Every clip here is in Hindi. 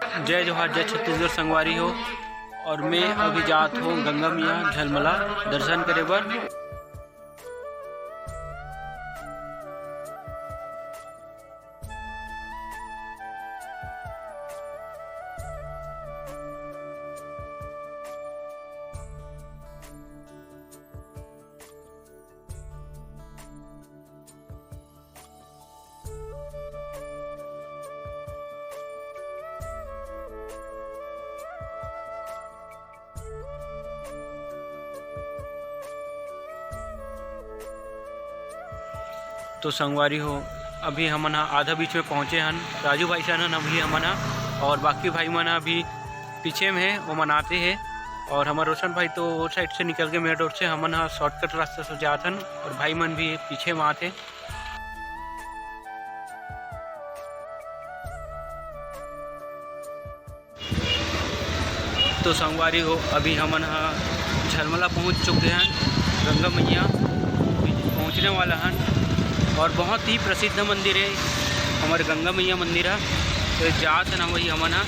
जय जोहार, जय छत्तीसगढ़ संगवारी हो। और मैं अभी जात हूँ गंगा मैया झलमला दर्शन करे बर। तो संगवारी हो, अभी हमन आधा बीच में पहुँचे हन। राजू भाई सन अभी हमन और बाकी भाई मन अभी पीछे में है, वो मनाते हैं। और हमारे रोशन भाई तो वो साइड से निकल के मेरे रोड से हमन शॉर्टकट रास्ते से जात हन, और भाई मन भी पीछे में आते। तो संगवारी हो, अभी हमन झलमला पहुँच चुके हैं। गंगा मैया पहुँचने वाला हन, और बहुत ही प्रसिद्ध मंदिर है हमारे गंगा मैया मंदिर है। तो जात है ना वही हमन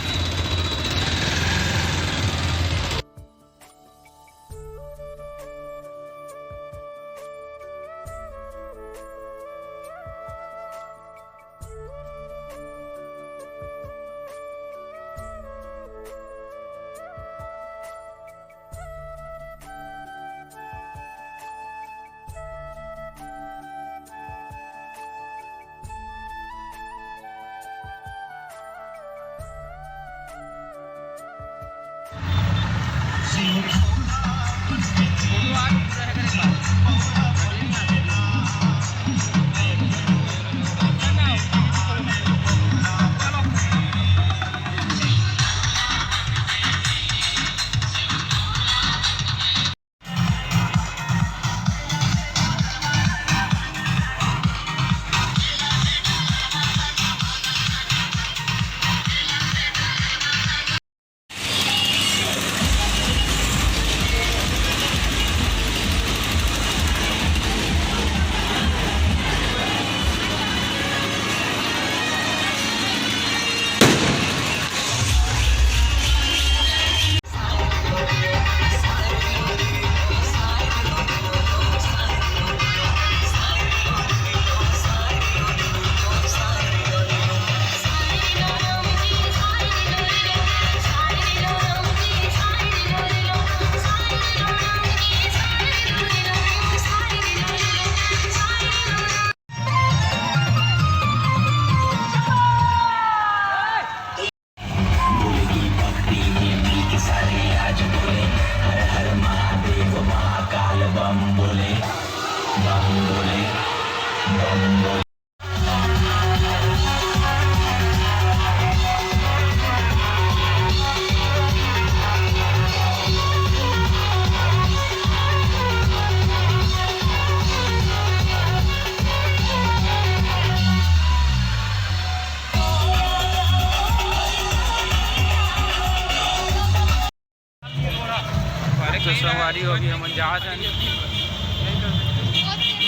तो सवारी होगी हमन जहाज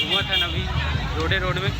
घूमत हन अभी रोड में।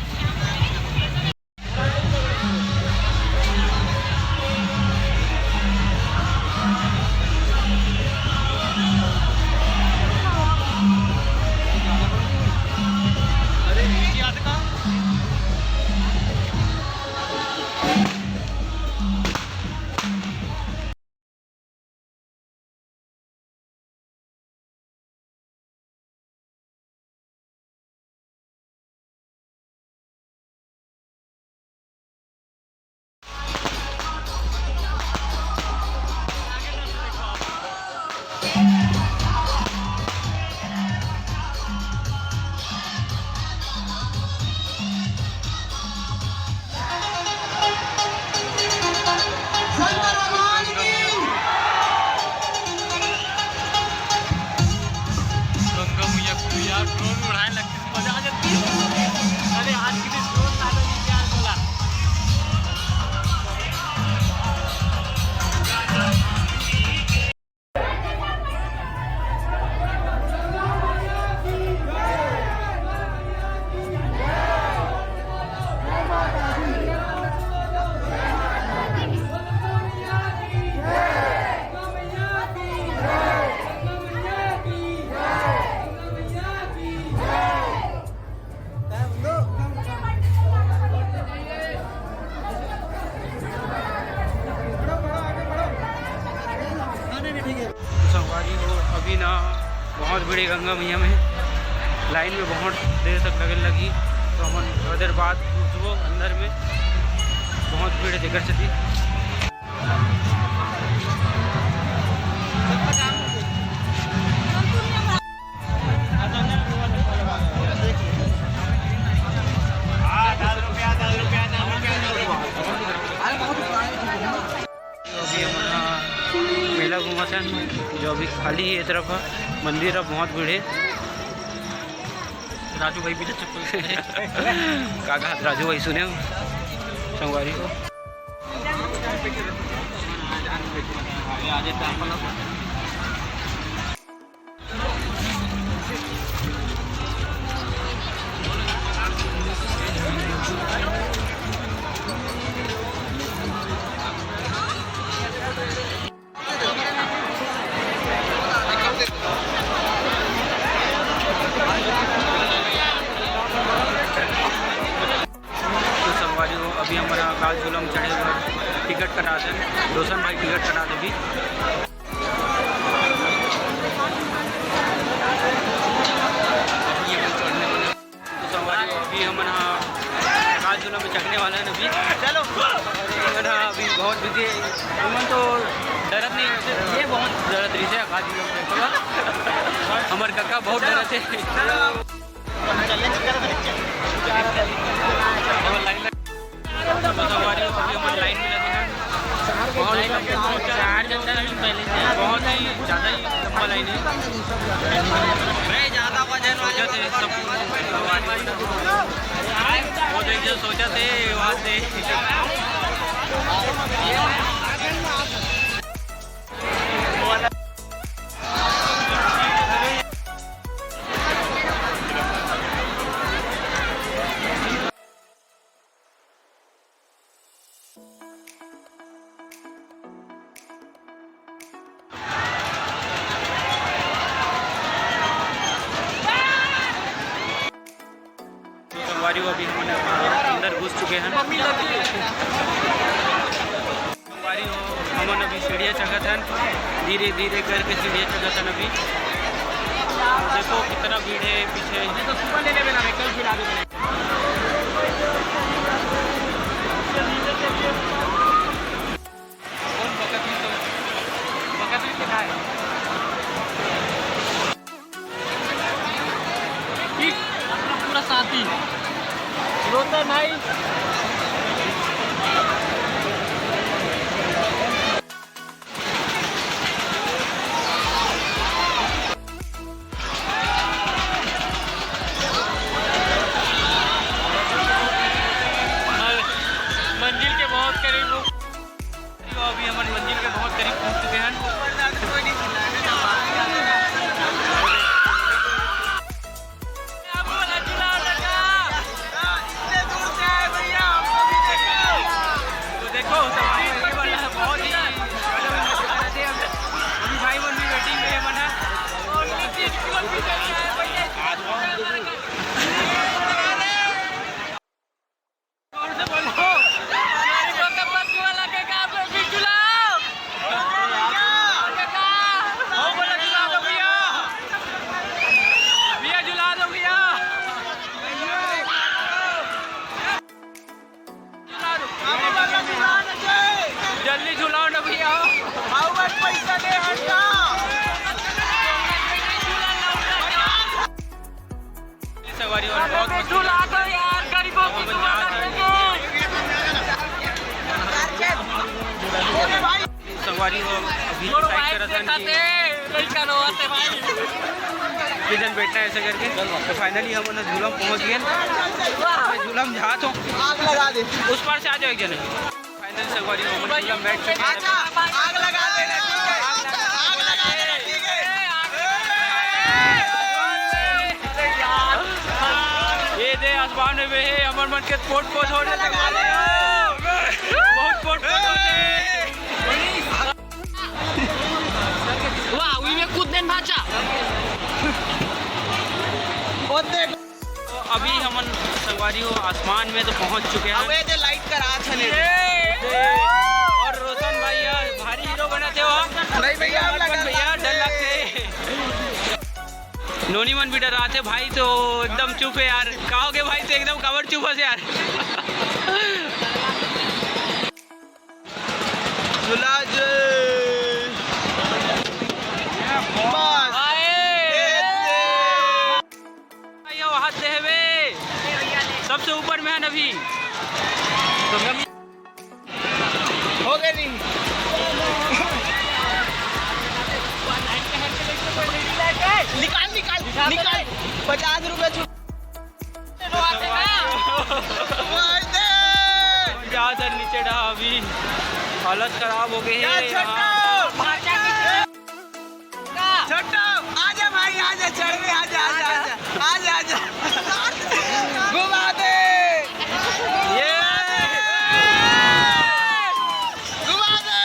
बहुत बड़ी गंगा मैया में लाइन में बहुत देर तक लगने लगी, तो हम थोड़ी देर बाद घुसबो अंदर में। बहुत भीड़ देखकर चली। मेला घूमा सन जो अभी खाली है तरफ मंदिर अब बहुत भीड़ है। राजू भाई भी चप्पल काका राजू भाई सुने संगवारी को। अभी हमारा काल झूलम चढ़े हुए टिकट कटा दें, रोशन भाई टिकट कटा दे भी। तो संगवारी अभी हमारा काल झूलम में चढ़ने वाला है अभी। चलो हमारा अभी बहुत बिजी है तो डरत नहीं ये बहुत डरत रही है काल झूलम में हमारे काका बहुत डरत है। हमारी लाइन में लगे हैं बहुत ही ज़्यादा ही लंबा लाइन है। सोचा थे वहाँ से अभी हमने अंदर घुस चुके हैं। हमन अभी सीढ़ियाँ चढ़त हैं, धीरे धीरे करके सीढ़ियाँ चढ़त हैं। अभी देखो कितना भीड़ है पीछे। पूरा साथी रोता भाई। मंजिल के बहुत करीब अभी हमारी मंजिल के बहुत करीब पहुंच चुके हैं। जल्दी झुलाओ ना भैया, पैसा दे हटा। सवारी और बहुत झूला दो यार, गरीबों की सवारी हो अभी सीजन बैठना है ऐसे करके। तो फाइनली हम झूलम पहुंच गए। झूलम जहाँ तो आग लगा दे, उस पार से आ जाओ एक जने। फाइनल सवारी हो झूलम बैठ चुके हैं। आग लगा देना, आग लगा देना, ठीक है। ये दे आसमान में है अमर मन के पोट पोट होने लगा ले, बहुत पोट पोट होते। वाह वी में कूद देन भाचा। तो अभी हमन संगवारी हो आसमान में तो पहुंच चुके हैं। अबे दे लाइट करा छले और रोशन भैया भारी हीरो बनाते हो। नहीं भैया डर लगते। नोनी मन भी डराते भाई तो एकदम चुप है यार, कहोगे भाई तो एकदम कवर चुप है यार। सबसे ऊपर में है अभी तो हो गए नहीं। निकाल निकाल निकाल 50 रुपए ज्यादा नीचे डहा, अभी हालत खराब हो गई है। आजा भाई आजा, चढ़ में आजा आजा आजा आजा घुमा दे, ये घुमा दे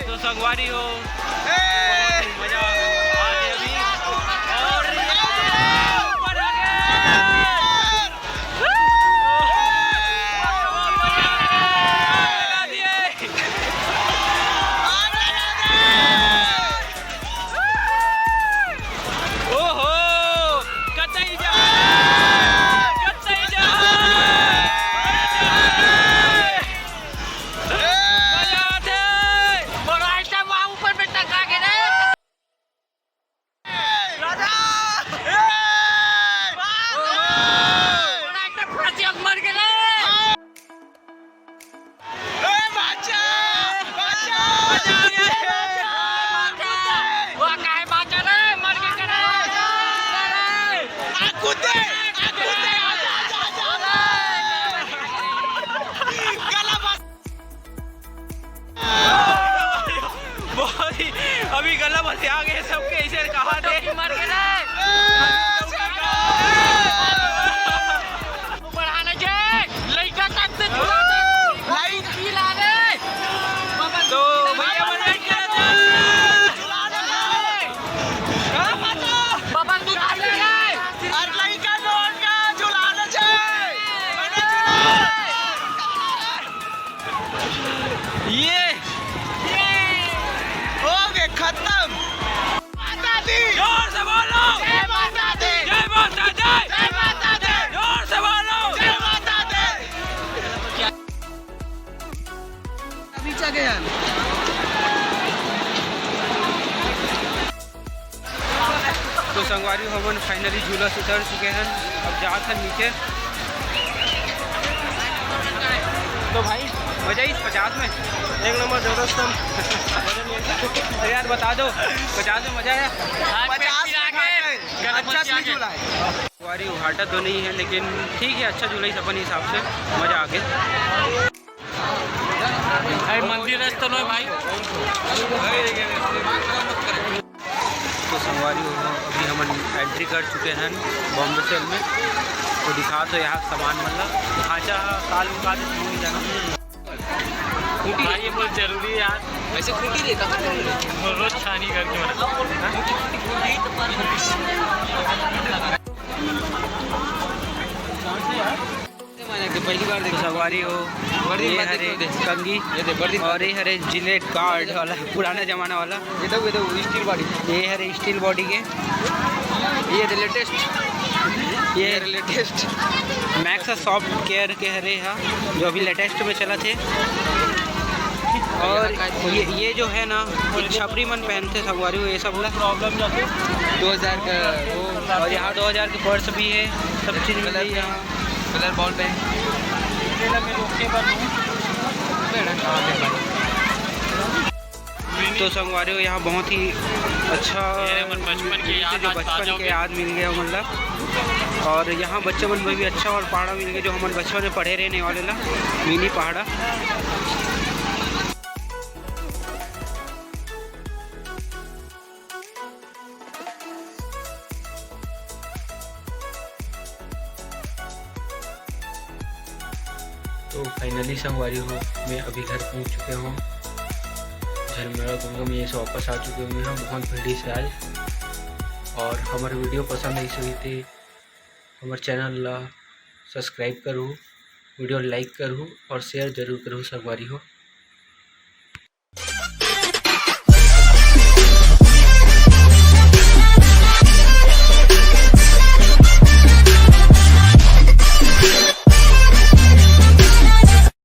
तो संगवारी हो मजा आते अभी। और अभी गला बस आ गए सबके, इसे कहा थे मर गए बढ़ाना चाहिए लड़का तक से झूला दे लाइट की ला दे तो भैया बना के झूला दे हां माता बाबा तू आ ले और लड़का जोड़ के झूलाना चाहिए ये खत्म। माता दी जोर से बोलो, जय माता दी, जय माता दी, जय माता दी, जोर से बोलो, जय माता दी। अभी चले यार तो संगवारी भवन फाइनली झूला से उतर चुके हैं, अब जाते हैं नीचे। तो भाई मजा ही 50 में एक नंबर जबरदस्त। यार बता दो 50 में मजा है? 50 अच्छा झूला है। सवारी उघाटा तो नहीं है लेकिन ठीक है, अच्छा झूला ही अपने हिसाब से मजा आ गया। मंदिर है तो भाई तो संगवारी अभी हम एंट्री कर चुके हैं बॉम्बे सेल में। तो दिखा तो यहाँ सामान मतलब ढांचा साल उनका नहीं जाना ये बहुत जरूरी है यार। वैसे खूटी देता रोज छानी करके पहली बार देखो सवारी हो ये हरे कंगी और ये हरे जिलेट कार्ड वाला पुराना जमाना वाला, ये तो स्टील बॉडी, ये हरे स्टील बॉडी के, ये लेटेस्ट मैक्स सॉफ्ट केयर के हरे है जो अभी लेटेस्ट में चला थे। और ये जो है ना छपरी मन पहनते सवारी हो, ये सब प्रॉब्लम 2000 का वो, और यहाँ 2000 के पर्स भी है, सब चीज़ मिल रही है यहाँ। कलर बॉल पेन तो संगवारी हो यहाँ बहुत ही अच्छा बचपन के याद मिल गया मतलब। और यहाँ बच्चे मन में भी अच्छा और पहाड़ा मिल गया जो हमारे बचपन में पढ़े रहने वाले ला मिनी पहाड़ा। तो फाइनली संगवारी हो मैं अभी घर पहुंच चुके हूँ, झलमेरा गंगा में से वापस आ चुके हुए हैं बहुत भीड़ से आज। और हमारे वीडियो पसंद आई सही थे हमारे चैनल ला सब्सक्राइब करूँ, वीडियो लाइक करूँ और शेयर जरूर करूँ संगवारी हो।